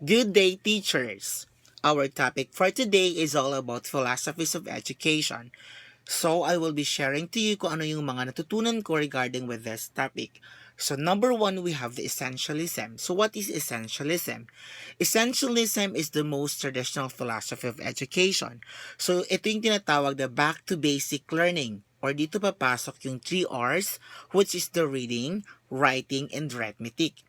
Good day, teachers! Our topic for today is all about philosophies of education. So, I will be sharing to you kung ano yung mga natutunan ko regarding with this topic. So, number one, we have the essentialism. So, what is essentialism? Essentialism is the most traditional philosophy of education. So, ito yung tinatawag na back to basic learning. Or dito papasok yung 3 R's, which is the reading, writing, and arithmetic.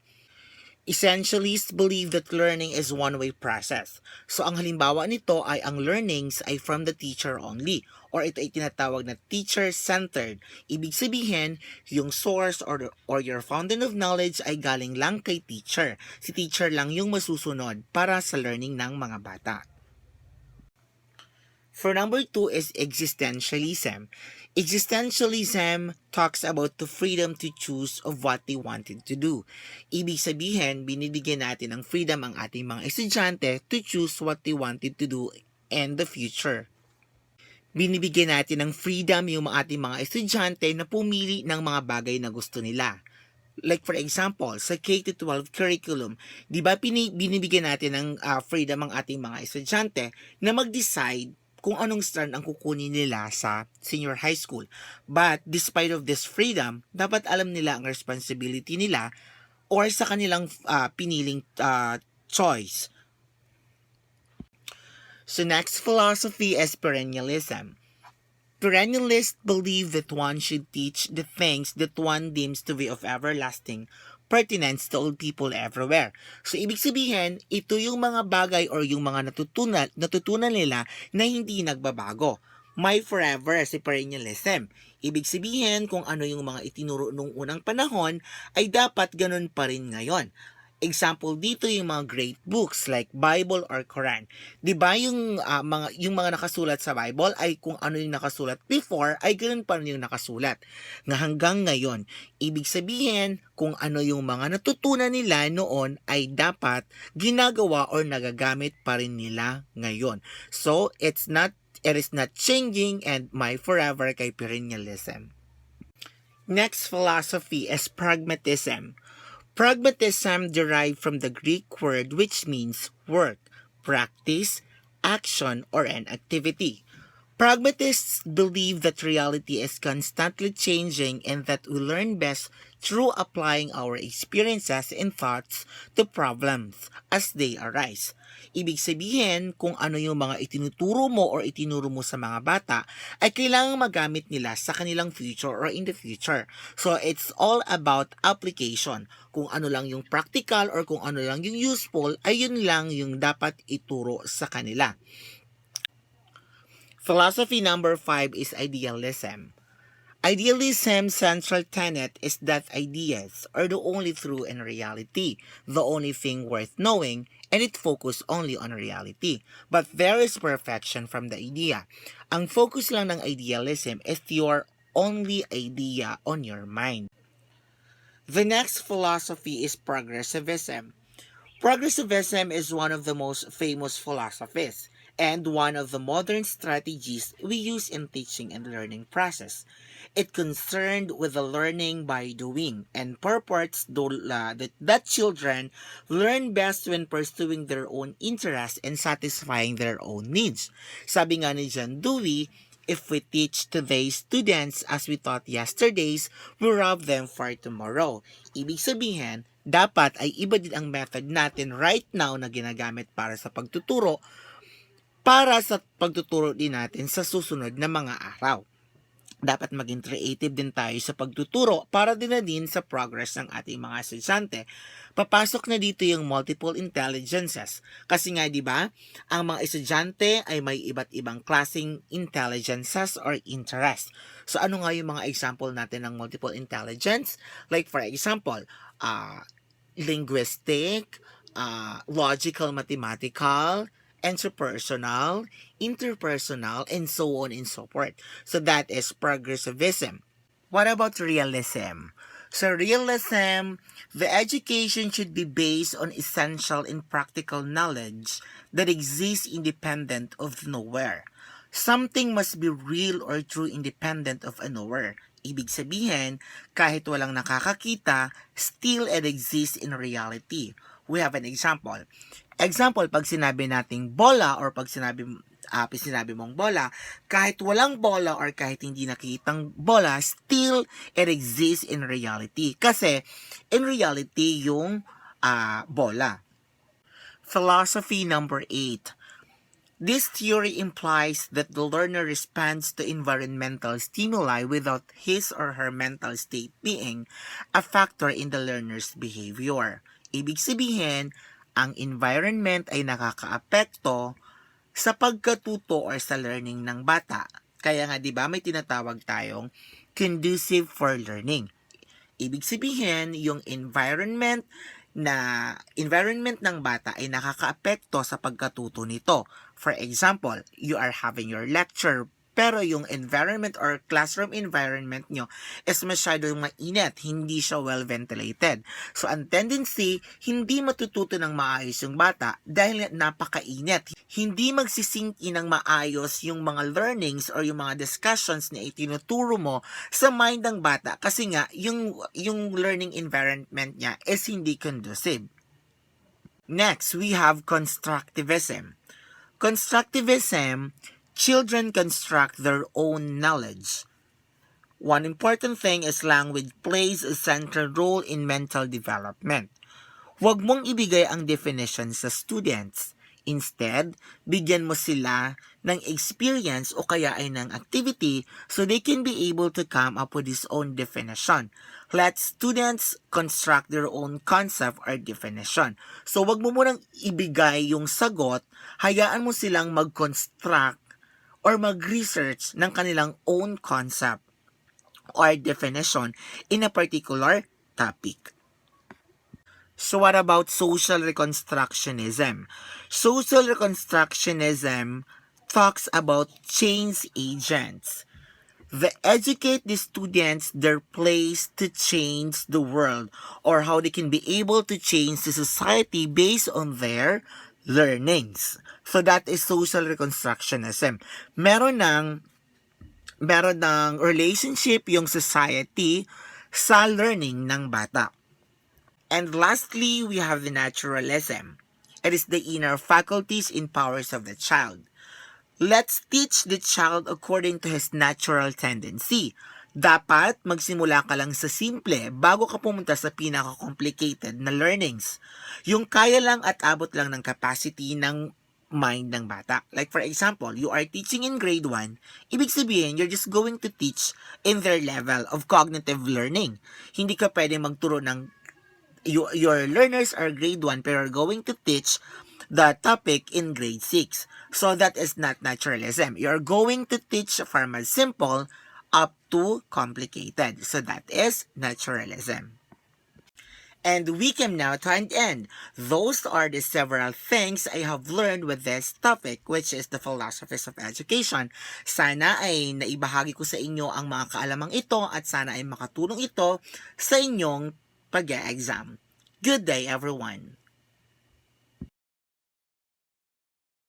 Essentialists believe that learning is one-way process. So ang halimbawa nito ay ang learnings ay from the teacher only or ito ay tinatawag na teacher-centered. Ibig sabihin, yung source or your fountain of knowledge ay galing lang kay teacher. Si teacher lang yung masusunod para sa learning ng mga bata. For number 2 is existentialism. Existentialism talks about the freedom to choose of what they wanted to do. Ibig sabihin, binibigyan natin ng freedom ang ating mga estudyante to choose what they wanted to do in the future. Binibigyan natin ng freedom yung ating mga estudyante na pumili ng mga bagay na gusto nila. Like for example, sa K-12 curriculum, di ba binibigyan natin ng freedom ang ating mga estudyante na mag-decide kung anong strand ang kukunin nila sa senior high school. But despite of this freedom, dapat alam nila ang responsibility nila or sa kanilang piniling choice. So next philosophy is perennialism. Perennialists believe that one should teach the things that one deems to be of everlasting pertinence to all people everywhere. So, ibig sabihin, ito yung mga bagay or yung mga natutunan nila na hindi nagbabago. May forever si perennialism. Ibig sabihin, kung ano yung mga itinuro nung unang panahon, ay dapat ganun pa rin ngayon. Example dito yung mga great books like Bible or Quran. 'Di ba yung mga nakasulat sa Bible ay kung ano yung nakasulat before ay ganoon pa rin yung nakasulat nga hanggang ngayon. Ibig sabihin kung ano yung mga natutunan nila noon ay dapat ginagawa or nagagamit pa rin nila ngayon. So it is not changing and my forever kay perennialism. Next philosophy is pragmatism. Pragmatism derived from the Greek word which means work, practice, action, or an activity. Pragmatists believe that reality is constantly changing and that we learn best through applying our experiences and thoughts to problems as they arise. Ibig sabihin, kung ano yung mga itinuturo mo or itinuro mo sa mga bata, ay kailangang magamit nila sa kanilang future or in the future. So, it's all about application. Kung ano lang yung practical or kung ano lang yung useful, ay yun lang yung dapat ituro sa kanila. Philosophy number 5 is idealism. Idealism's central tenet is that ideas are the only true in reality, the only thing worth knowing, and it focus only on reality. But there is perfection from the idea. Ang focus lang ng idealism is your only idea on your mind. The next philosophy is progressivism. Progressivism is one of the most famous philosophies and one of the modern strategies we use in teaching and learning process. It concerned with the learning by doing and purports that children learn best when pursuing their own interests and satisfying their own needs. Sabi nga ni John Dewey, if we teach today's students as we taught yesterday's, we rob them for tomorrow. Ibig sabihin, dapat ay iba din ang method natin right now na ginagamit para sa pagtuturo din natin sa susunod na mga araw. Dapat maging creative din tayo sa pagtuturo para din na din sa progress ng ating mga estudyante. Papasok na dito yung multiple intelligences. Kasi nga 'di ba, ang mga estudyante ay may iba't ibang klaseng intelligences or interest. So ano nga yung mga example natin ng multiple intelligence? Like for example, linguistic, logical mathematical, interpersonal, and so on and so forth. So that is progressivism. What about realism? So realism, the education should be based on essential and practical knowledge that exists independent of nowhere. Something must be real or true independent of a knower. Ibig sabihin, kahit walang nakakakita, still it exists in reality. We have an example. Example, pag sinabi nating bola or pag sinabi mong bola, kahit walang bola or kahit hindi nakikitang bola, still it exists in reality. Kasi in reality yung bola. Philosophy number 8. This theory implies that the learner responds to environmental stimuli without his or her mental state being a factor in the learner's behavior. Ibig sabihin, ang environment ay nakakaapekto sa pagkatuto or sa learning ng bata. Kaya nga 'di ba may tinatawag tayong conducive for learning. Ibig sabihin, yung environment ng bata ay nakakaapekto sa pagkatuto nito. For example, you are having your lecture, pero yung environment or classroom environment nyo is masyadong mainit, hindi siya well ventilated. So, ang tendency, hindi matututo ng maayos yung bata dahil napakainit. Hindi magsisink in ng maayos yung mga learnings or yung mga discussions na itinuturo mo sa mind ng bata kasi nga, yung learning environment niya is hindi conducive. Next, we have constructivism. Constructivism, children construct their own knowledge. One important thing is language plays a central role in mental development. Huwag mong ibigay ang definition sa students. Instead, bigyan mo sila ng experience o kaya ay ng activity so they can be able to come up with his own definition. Let students construct their own concept or definition. So, wag mo munang ibigay yung sagot, hayaan mo silang mag-construct or mag-research ng kanilang own concept or definition in a particular topic. So what about social reconstructionism? Social reconstructionism talks about change agents. They educate the students their place to change the world or how they can be able to change the society based on their learnings. So that is social reconstructionism. Meron ng relationship yung society sa learning ng bata. And lastly, we have the naturalism. It is the inner faculties and powers of the child. Let's teach the child according to his natural tendency. Dapat magsimula ka lang sa simple bago ka pumunta sa pinaka-complicated na learnings. Yung kaya lang at abot lang ng capacity ng mind ng bata. Like for example, you are teaching in grade 1, ibig sabihin, you're just going to teach in their level of cognitive learning. Hindi ka pwede magturo ng your learners are grade 1 pero are going to teach the topic in grade 6. So that is not naturalism. You're going to teach from a simple up to complicated. So that is naturalism. And we come now to an end. Those are the several things I have learned with this topic, which is the philosophies of education. Sana ay naibahagi ko sa inyo ang mga kaalamang ito at sana ay makatulong ito sa inyong pag-exam. Good day, everyone.